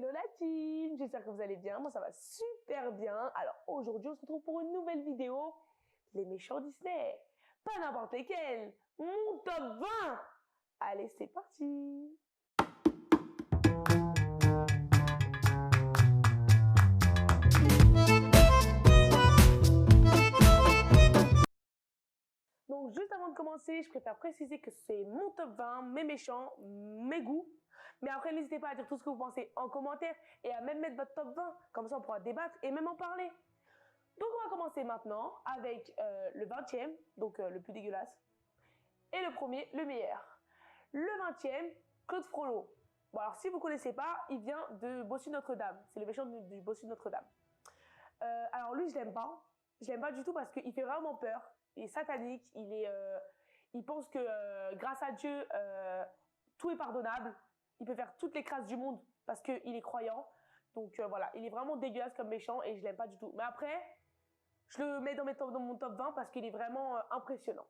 Hello la team, j'espère que vous allez bien, moi ça va super bien. Alors aujourd'hui on se retrouve pour une nouvelle vidéo, les méchants Disney, pas n'importe lesquels, mon top 20. Allez c'est parti. Donc juste avant de commencer, je préfère préciser que c'est mon top 20, mes méchants, mes goûts. Mais après, n'hésitez pas à dire tout ce que vous pensez en commentaire et à même mettre votre top 20. Comme ça, on pourra débattre et même en parler. Donc, on va commencer maintenant avec le 20e, donc le plus dégueulasse. Et le premier, le meilleur. Le 20e, Claude Frollo. Bon, alors, si vous ne connaissez pas, il vient de Bossu Notre-Dame. C'est le méchant du Bossu Notre-Dame. Alors, lui, je l'aime pas. Je l'aime pas du tout parce qu'il fait vraiment peur. Il est satanique. Il pense que grâce à Dieu, tout est pardonnable. Il peut faire toutes les crasses du monde parce qu'il est croyant. Donc voilà, il est vraiment dégueulasse comme méchant et je l'aime pas du tout. Mais après, je le mets dans mon top 20 parce qu'il est vraiment impressionnant.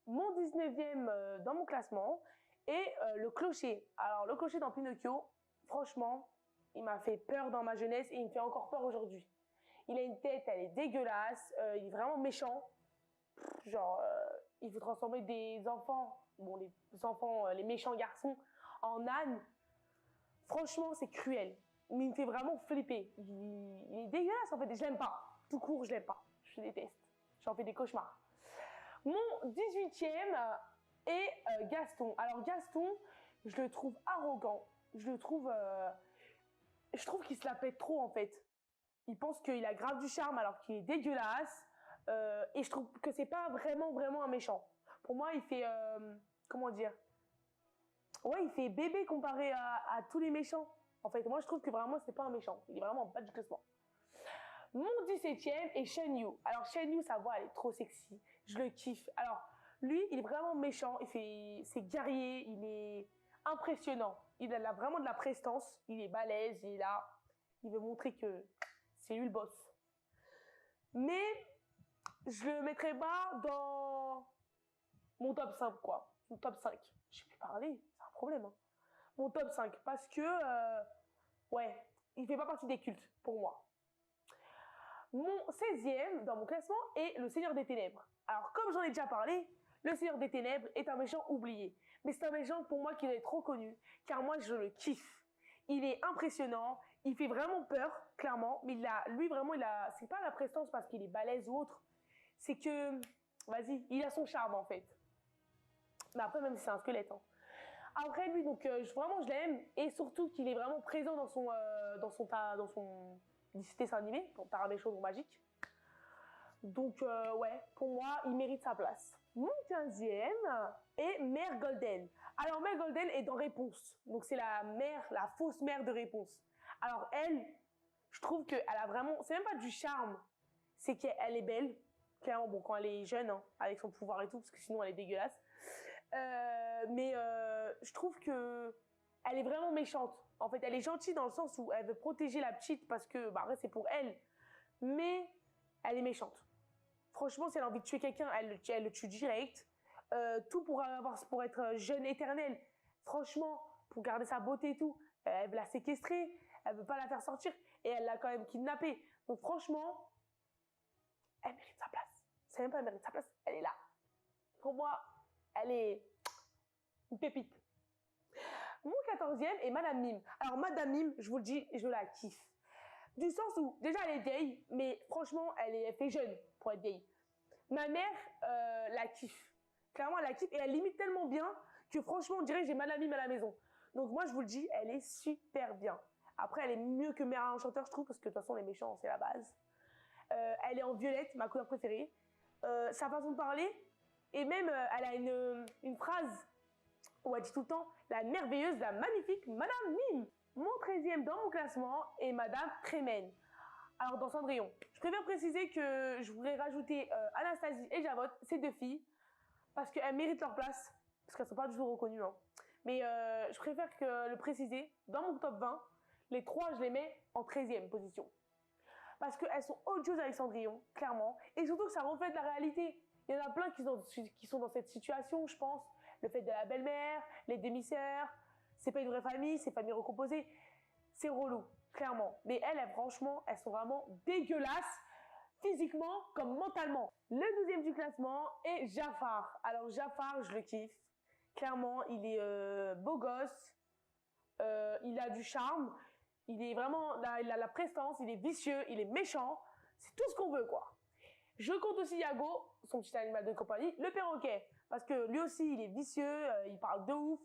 Mon 19e dans mon classement est le clocher. Alors le clocher dans Pinocchio, franchement, il m'a fait peur dans ma jeunesse et il me fait encore peur aujourd'hui. Il a une tête, elle est dégueulasse, il est vraiment méchant. Genre, il veut transformer des enfants, bon les enfants, les méchants garçons, en ânes. Franchement, c'est cruel. Mais il me fait vraiment flipper. Il est dégueulasse en fait. Je l'aime pas. Tout court, je l'aime pas. Je déteste. J'en fais des cauchemars. Mon 18e est Gaston. Alors Gaston, je le trouve arrogant. Je trouve qu'il se la pète trop en fait. Il pense qu'il a grave du charme alors qu'il est dégueulasse. Et je trouve que c'est pas vraiment un méchant. Pour moi, il fait comment dire? Ouais, il fait bébé comparé à tous les méchants. En fait, moi, je trouve que vraiment, c'est pas un méchant. Il est vraiment en bas du classement. Mon 17e est Shen Yu. Alors, Shen Yu, sa voix, elle est trop sexy. Je le kiffe. Alors, lui, il est vraiment méchant. C'est guerrier. Il est impressionnant. Il a vraiment de la prestance. Il est balèze. Il est là. Il veut montrer que c'est lui le boss. Mais, je le mettrai pas dans mon top 5, quoi. Mon top 5. Je sais plus parler. C'est un problème, hein. Mon top 5 parce que ouais, il fait pas partie des cultes pour moi. Mon 16e dans mon classement est le Seigneur des Ténèbres. Alors comme j'en ai déjà parlé, le Seigneur des Ténèbres est un méchant oublié. Mais c'est un méchant pour moi qui est trop connu, car moi je le kiffe. Il est impressionnant, il fait vraiment peur, clairement, mais c'est pas la prestance parce qu'il est balèze ou autre, c'est que, vas-y, il a son charme en fait. Mais après même si c'est un squelette, hein. Après lui, donc vraiment je l'aime et surtout qu'il est vraiment présent dans son dessin animé, pour Tara des choses magiques. Donc ouais, pour moi, il mérite sa place. Mon 15e est Mère Golden. Alors Mère Golden est dans Réponse. Donc c'est la fausse mère de Réponse. Alors elle, je trouve qu'elle a vraiment, c'est même pas du charme, c'est qu'elle est belle. Clairement, bon, quand elle est jeune, hein, avec son pouvoir et tout, parce que sinon elle est dégueulasse. Mais je trouve que elle est vraiment méchante. En fait, elle est gentille dans le sens où elle veut protéger la petite parce que bah, c'est pour elle. Mais elle est méchante. Franchement, si elle a envie de tuer quelqu'un, elle le tue direct. Tout pour être jeune éternelle. Franchement, pour garder sa beauté et tout, elle veut la séquestrer. Elle veut pas la faire sortir et elle l'a quand même kidnappée. Donc franchement, elle mérite sa place. C'est même pas elle mérite sa place, elle est là. Pour moi, elle est une pépite. Mon 14e est Madame Mime. Alors Madame Mime, je vous le dis, je la kiffe. Du sens où, déjà elle est vieille, mais franchement, elle fait jeune pour être vieille. Ma mère la kiffe. Clairement, elle la kiffe et elle limite tellement bien que franchement, on dirait que j'ai Madame Mime à la maison. Donc moi, je vous le dis, elle est super bien. Après, elle est mieux que Mère Enchanteur, je trouve, parce que de toute façon, les méchants, c'est la base. Elle est en violette, ma couleur préférée. Sa façon de parler, et même, elle a une phrase où elle dit tout le temps la merveilleuse, la magnifique Madame Mime. Mon 13e dans mon classement est Madame Crémen. Alors dans Cendrillon, je préfère préciser que je voudrais rajouter Anastasie et Javotte, ces deux filles, parce qu'elles méritent leur place, parce qu'elles ne sont pas du tout reconnues. Hein. Mais je préfère le préciser, dans mon top 20, les trois, je les mets en 13e position. Parce qu'elles sont odieuses avec Cendrillon, clairement, et surtout que ça reflète la réalité. Il y en a plein qui sont dans cette situation, je pense. Le fait de la belle-mère, les demi-sœurs, c'est pas une vraie famille, c'est famille recomposée. C'est relou. clairement. Mais franchement, elles sont vraiment dégueulasses, physiquement comme mentalement. Le 12e du classement est Jafar. Alors Jafar, je le kiffe. Clairement, il est beau gosse, il a du charme, il est vraiment, il a la prestance, il est vicieux, il est méchant. C'est tout ce qu'on veut, quoi. Je compte aussi Yago, son petit animal de compagnie, le perroquet. Parce que lui aussi, il est vicieux, il parle de ouf.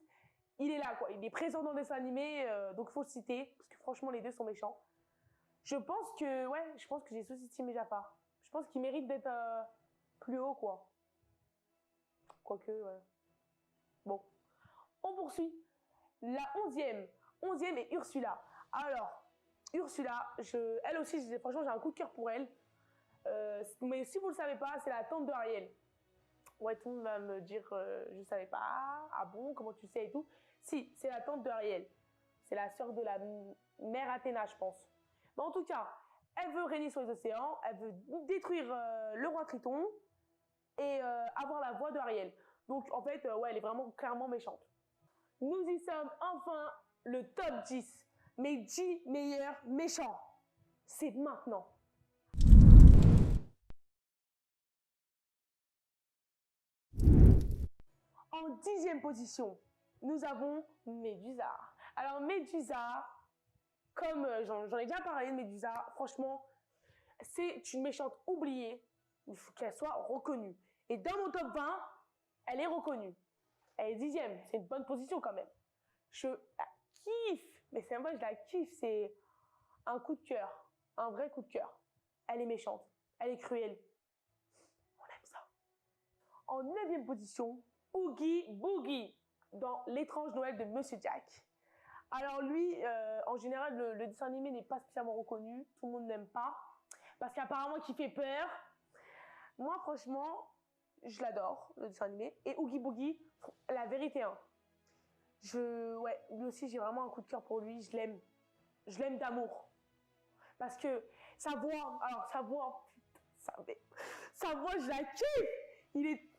Il est là, quoi. Il est présent dans des dessins animés, donc il faut le citer. Parce que franchement, les deux sont méchants. Je pense que j'ai sous-estimé Jafar. Je pense qu'il mérite d'être plus haut, quoi. Quoique, ouais. Bon. On poursuit. La 11e. 11e est Ursula. Alors, Ursula, elle aussi, franchement, j'ai un coup de cœur pour elle. Mais si vous le savez pas, c'est la tante de Ariel. Ouais, tout le monde va me dire, je savais pas. Ah bon, comment tu sais et tout. Si, c'est la tante de Ariel. C'est la sœur de la mère Athéna, je pense. Mais en tout cas, elle veut régner sur les océans, elle veut détruire le roi Triton et avoir la voix de Ariel. Donc, en fait, ouais, elle est vraiment clairement méchante. Nous y sommes enfin, le top 10. Mes 10 meilleurs méchants. C'est maintenant. En 10e position, nous avons Médusa. Alors Médusa, comme j'en ai déjà parlé de Médusa, franchement, c'est une méchante oubliée. Il faut qu'elle soit reconnue. Et dans mon top 20, elle est reconnue. Elle est 10e, c'est une bonne position quand même. Je la kiffe, mais c'est moi je la kiffe, c'est un coup de cœur, un vrai coup de cœur. Elle est méchante, elle est cruelle. On aime ça. En 9e position, Oogie Boogie dans L'étrange Noël de Monsieur Jack. Alors lui, en général, le dessin animé n'est pas spécialement reconnu, tout le monde n'aime pas, parce qu'apparemment qu'il fait peur. Moi, franchement, je l'adore, le dessin animé. Et Oogie Boogie, la vérité, hein. Ouais, lui aussi, j'ai vraiment un coup de cœur pour lui, je l'aime. Je l'aime d'amour. Parce que sa voix, sa voix, je la kiffe. Il est...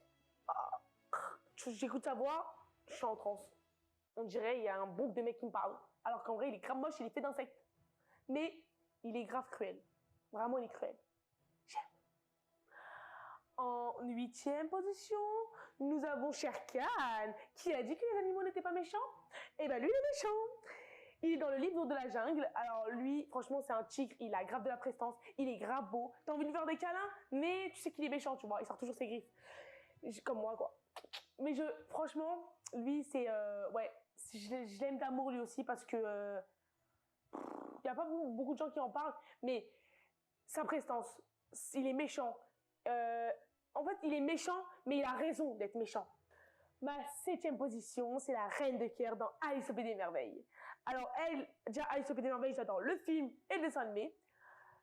J'écoute sa voix, je suis en transe. On dirait il y a un bouc de mec qui me parle. Alors qu'en vrai, il est grave moche, il est fait d'insectes. Mais il est grave cruel. Vraiment, il est cruel. J'aime. En 8e position, nous avons Shere Khan, qui a dit que les animaux n'étaient pas méchants. Et ben lui, il est méchant. Il est dans le livre de la jungle. Alors lui, franchement, c'est un tigre. Il a grave de la prestance. Il est grave beau. T'as envie de lui faire des câlins, mais tu sais qu'il est méchant, tu vois. Il sort toujours ses griffes. Comme moi, quoi. Mais franchement, lui, c'est... ouais, je l'aime d'amour lui aussi parce que... il n'y a pas beaucoup de gens qui en parlent, mais sa prestance, il est méchant. En fait, il est méchant, mais il a raison d'être méchant. Ma 7e position, c'est la Reine de Cœur dans Alice au Pays des Merveilles. Alors elle, déjà Alice au Pays des Merveilles, j'adore le film et le dessin animé.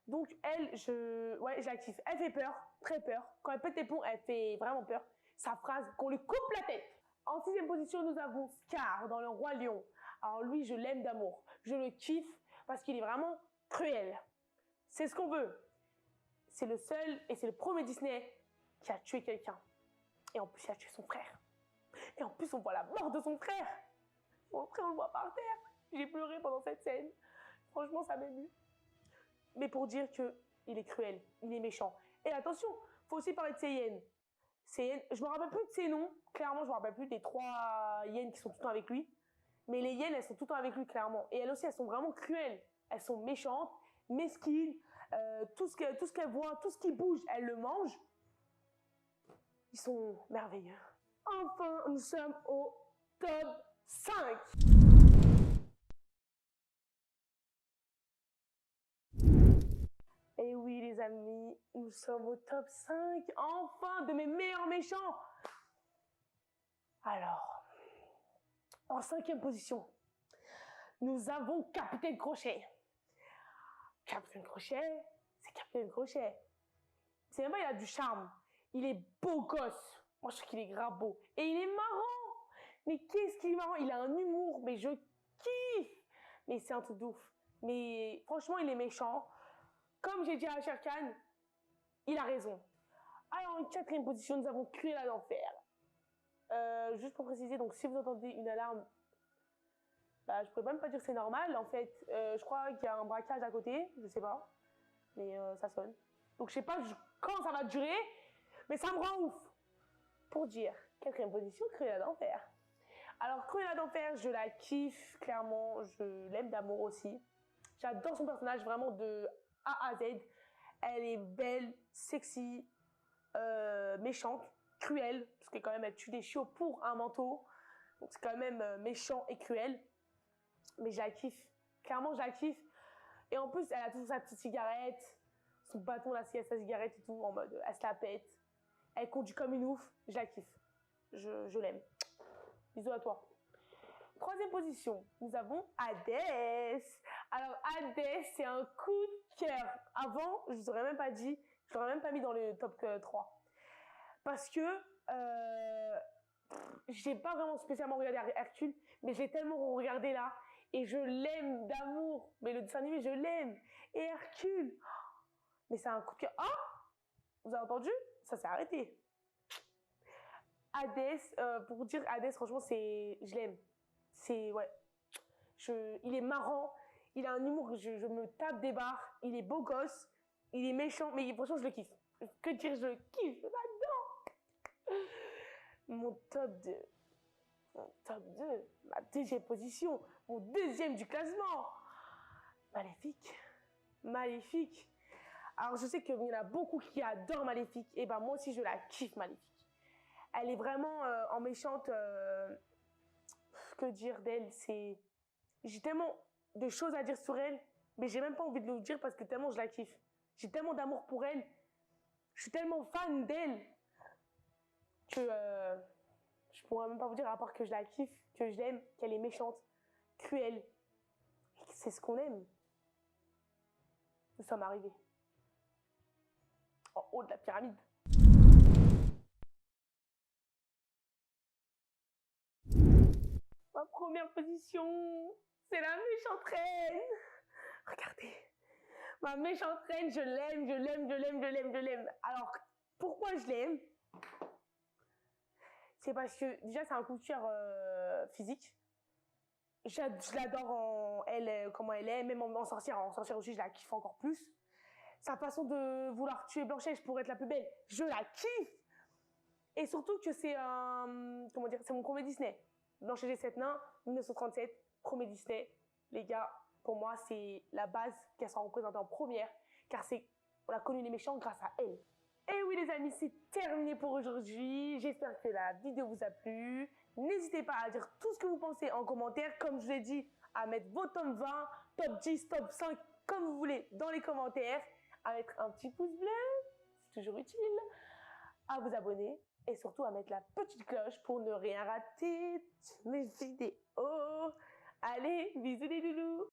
Donc elle, je la kiffe. Elle fait peur, très peur. Quand elle pète les plombs, elle fait vraiment peur. Sa phrase, qu'on lui coupe la tête. En 6e position, nous avons Scar dans Le Roi Lion. Alors lui, je l'aime d'amour. Je le kiffe parce qu'il est vraiment cruel. C'est ce qu'on veut. C'est le seul et c'est le premier Disney qui a tué quelqu'un. Et en plus, il a tué son frère. Et en plus, on voit la mort de son frère. Son frère, on le voit par terre. J'ai pleuré pendant cette scène. Franchement, ça m'émeut. Mais pour dire qu'il est cruel, il est méchant. Et attention, faut aussi parler de ses hyènes. Je me rappelle plus de ses noms. Clairement, je me rappelle plus des 3 hyènes qui sont tout le temps avec lui. Mais les hyènes, elles sont tout le temps avec lui, clairement. Et elles aussi, elles sont vraiment cruelles. Elles sont méchantes, mesquines. Tout ce qu'elles voient, tout ce qui bouge, elles le mangent. Ils sont merveilleux. Enfin, nous sommes au top 5. Et oui, les amis, nous sommes au top 5, enfin, de mes meilleurs méchants. Alors, en 5e position, nous avons Capitaine Crochet. Capitaine Crochet, c'est Capitaine Crochet. C'est même pas, il a du charme. Il est beau gosse. Moi, je trouve qu'il est grave beau. Et il est marrant. Mais qu'est-ce qu'il est marrant. Il a un humour, mais je kiffe. Mais c'est un truc de ouf. Mais franchement, il est méchant. Comme j'ai dit à Shere Khan, il a raison. Alors, en 4e position, nous avons Cruella d'Enfer. Juste pour préciser, donc si vous entendez une alarme, Bah, je pourrais même pas dire que c'est normal. En fait, je crois qu'il y a un braquage à côté, je sais pas. Mais ça sonne. Donc je sais pas quand ça va durer, mais ça me rend ouf. Pour dire, quatrième position, Cruella d'Enfer. Alors Cruella d'Enfer, je la kiffe, clairement, je l'aime d'amour aussi. J'adore son personnage vraiment de A à Z. Elle est belle, sexy, méchante, cruelle, parce que quand même elle tue des chiots pour un manteau. Donc c'est quand même méchant et cruel. Mais je la kiffe. Clairement, je la kiffe. Et en plus, elle a toujours sa petite cigarette, son bâton, là, sa cigarette et tout, en mode, elle se la pète. Elle conduit comme une ouf. Je la kiffe. Je l'aime. Bisous à toi. Troisième position, nous avons Hadès. Alors, Hadès, c'est un coup de cœur. Avant, je ne vous aurais même pas dit, je l'aurais même pas mis dans le top 3. Parce que j'ai pas vraiment spécialement regardé Hercule, mais j'ai tellement regardé là. Et je l'aime d'amour. Mais le dessin animé, je l'aime. Et Hercule, mais c'est un coup de cœur. Ah, vous avez entendu? Ça s'est arrêté. Hadès, pour dire Hadès, franchement, je l'aime. Ouais. Il est marrant. Il a un humour, je me tape des barres. Il est beau gosse. Il est méchant. Mais franchement, je le kiffe. Que dire, je le kiffe là-dedans. Mon top 2. Ma deuxième position. Mon deuxième du classement. Maléfique. Alors, je sais qu'il y en a beaucoup qui adorent Maléfique. Et ben, moi aussi, je la kiffe, Maléfique. Elle est vraiment en méchante. Que dire d'elle? J'ai tellement de choses à dire sur elle, mais j'ai même pas envie de le dire parce que tellement je la kiffe. J'ai tellement d'amour pour elle. Je suis tellement fan d'elle que je pourrais même pas vous dire à part que je la kiffe, que je l'aime, qu'elle est méchante, cruelle. C'est ce qu'on aime. Nous sommes arrivés en haut de la pyramide. Ma première position, c'est la méchante reine. Regardez. Ma méchante reine, je l'aime. Alors, pourquoi je l'aime? C'est parce que, déjà, c'est un coup de cœur physique. Je l'adore comment elle est, même en sorcière. En sorcière aussi, je la kiffe encore plus. Sa façon de vouloir tuer Blanche-Neige pour être la plus belle, je la kiffe. Et surtout que c'est c'est mon premier Disney. Blanche-Neige et 7 nains, 1937, premier Disney. Les gars, pour moi, c'est la base qu'elle soit représentée en première, car on a connu les méchants grâce à elle. Et oui les amis, c'est terminé pour aujourd'hui. J'espère que la vidéo vous a plu. N'hésitez pas à dire tout ce que vous pensez en commentaire. Comme je vous ai dit, à mettre vos top 20, top 10, top 5, comme vous voulez, dans les commentaires. À mettre un petit pouce bleu, c'est toujours utile. À vous abonner et surtout à mettre la petite cloche pour ne rien rater de mes vidéos. Allez, bisous les loulous!